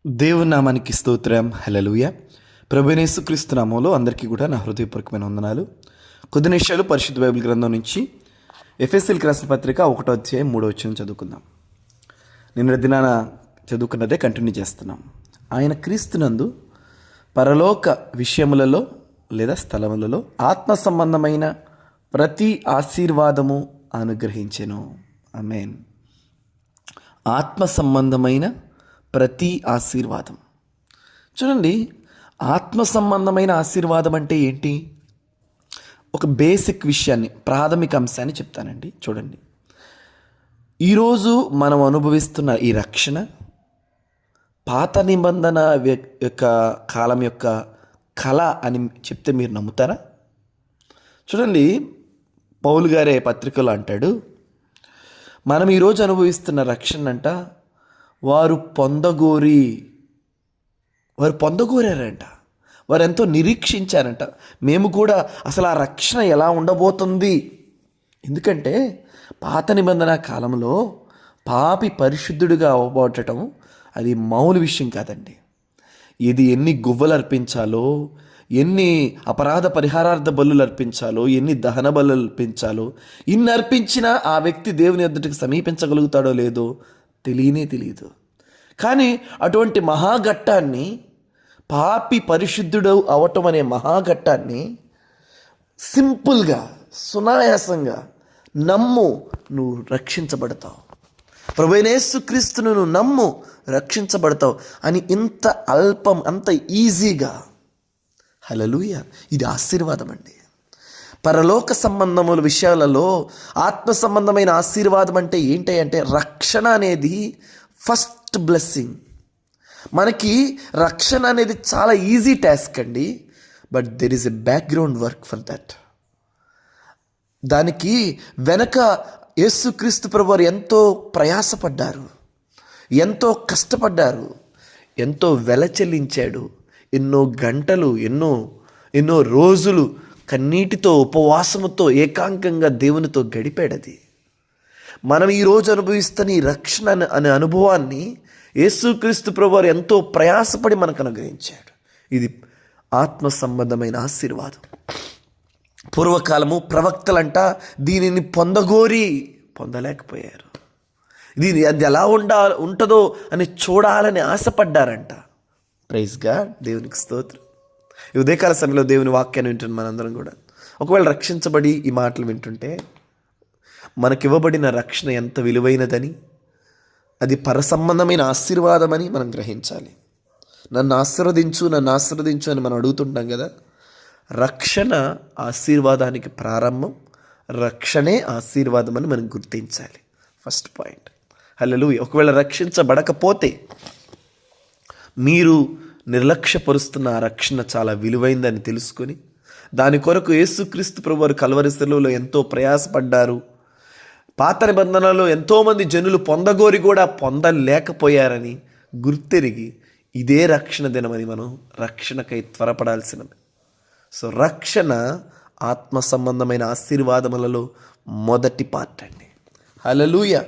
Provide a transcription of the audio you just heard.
దేవుని నామానికి స్తోత్రం. హల్లెలూయా. ప్రభువైన యేసుక్రీస్తు నామంలో అందరికీ కూడా నా హృదయపూర్వకమైన వందనాలు. కొద్ది నిమిషాలు పరిశుద్ధ బైబిల్ గ్రంథం నుంచి ఎఫెసీయులకు రాసిన పత్రిక 1వ అధ్యాయం 3వ వచనం చదువుకుందాం. నిన్న దినాన చదువుకున్నదే కంటిన్యూ చేస్తున్నాం. ఆయన క్రీస్తునందు పరలోక విషయములలో లేదా స్థలములలో ఆత్మ సంబంధమైన ప్రతి ఆశీర్వాదము అనుగ్రహించెను. ఆమేన్. ఆత్మ సంబంధమైన ప్రతి ఆశీర్వాదం. చూడండి, ఆత్మ సంబంధమైన ఆశీర్వాదం అంటే ఏంటి? ఒక బేసిక్ విషయాన్ని, ప్రాథమిక అంశాన్ని చెప్తానండి. చూడండి, ఈరోజు మనం అనుభవిస్తున్న ఈ రక్షణ పాత నిబంధన యొక్క కాలం యొక్క కళ అని చెప్తే మీరు నమ్ముతారా? చూడండి, పౌలు గారే పత్రికలో అంటాడు, మనం ఈరోజు అనుభవిస్తున్న రక్షణ అంట వారు పొందగోరారంట. వారు ఎంతో నిరీక్షించారంట. మేము కూడా అసలు ఆ రక్షణ ఎలా ఉండబోతుంది? ఎందుకంటే పాత నిబంధన కాలంలో పాపి పరిశుద్ధుడిగా అవ్వబడటం అది మామూలు విషయం కాదండి. ఇది ఎన్ని గువ్వలు అర్పించాలో, ఎన్ని అపరాధ పరిహారార్థ బలులు అర్పించాలో, ఎన్ని దహన బలులు అర్పించాలో, ఇన్ని అర్పించినా ఆ వ్యక్తి దేవుని ఎదుటికి సమీపించగలుగుతాడో లేదో తెలియదు. కానీ అటువంటి మహాఘట్టాన్ని, పాపి పరిశుద్ధుడు అవటం అనే మహాఘట్టాన్ని సింపుల్గా, సునాయాసంగా నమ్ము, నువ్వు రక్షించబడతావు. ప్రభువైన యేసుక్రీస్తును నువ్వు నమ్ము, రక్షించబడతావు అని ఇంత అల్పం, అంత ఈజీగా. హల్లెలూయా. ఇది ఆశీర్వాదం అండి. పరలోక సంబంధముల విషయాలలో ఆత్మ సంబంధమైన ఆశీర్వాదం అంటే ఏంటి అంటే, రక్షణ అనేది ఫస్ట్ బ్లెస్సింగ్. మనకి రక్షణ అనేది చాలా ఈజీ టాస్క్ అండి. But there is a background work for that. దానికి వెనక యేసుక్రీస్తు ప్రభువారు ఎంతో ప్రయాసపడ్డారు, ఎంతో కష్టపడ్డారు, ఎంతో వెల చెల్లించాడు. ఎన్నో గంటలు, ఎన్నో రోజులు కన్నీటితో, ఉపవాసముతో, ఏకాంకంగా దేవునితో గడిపాడది. మనం ఈరోజు అనుభవిస్తున్న ఈ రక్షణ అనే అనుభవాన్ని యేసుక్రీస్తు ప్రభువారు ఎంతో ప్రయాసపడి మనకు అనుగ్రహించాడు. ఇది ఆత్మ సంబంధమైన ఆశీర్వాదం. పూర్వకాలము ప్రవక్తలంట దీనిని పొందలేకపోయారు. అది ఎలా ఉంటుందో అని చూడాలని ఆశపడ్డారంట. ప్రైజ్ గాడ్, దేవునికి స్తోత్రం. ఈ ఉదయకాల సమయంలో దేవుని వాక్యాన్ని వింటున్న మనందరం కూడా ఒకవేళ రక్షించబడి ఈ మాటలు వింటుంటే మనకివ్వబడిన రక్షణ ఎంత విలువైనదని, అది పరసంబంధమైన ఆశీర్వాదమని మనం గ్రహించాలి. నన్ను ఆశీర్వదించు అని మనం అడుగుతుంటాం కదా. రక్షణ ఆశీర్వాదానికి ప్రారంభం, రక్షణే ఆశీర్వాదం అని మనం గుర్తించాలి. First point. హల్లెలూయా. ఒకవేళ రక్షించబడకపోతే మీరు నిర్లక్ష్యపరుస్తున్న ఆ రక్షణ చాలా విలువైందని తెలుసుకొని, దాని కొరకు యేసుక్రీస్తు ప్రభువారు కల్వరి శిలువలో ఎంతో ప్రయాసపడ్డారు. పాత నిబంధనలో ఎంతోమంది జనులు పొందగోరి కూడా పొందలేకపోయారని గుర్తెరిగి ఇదే రక్షణ దినమని మనం రక్షణకై త్వరపడాల్సినది. సో రక్షణ ఆత్మ సంబంధమైన ఆశీర్వాదములలో మొదటి పార్ట్ అండి. హల్లెలూయా.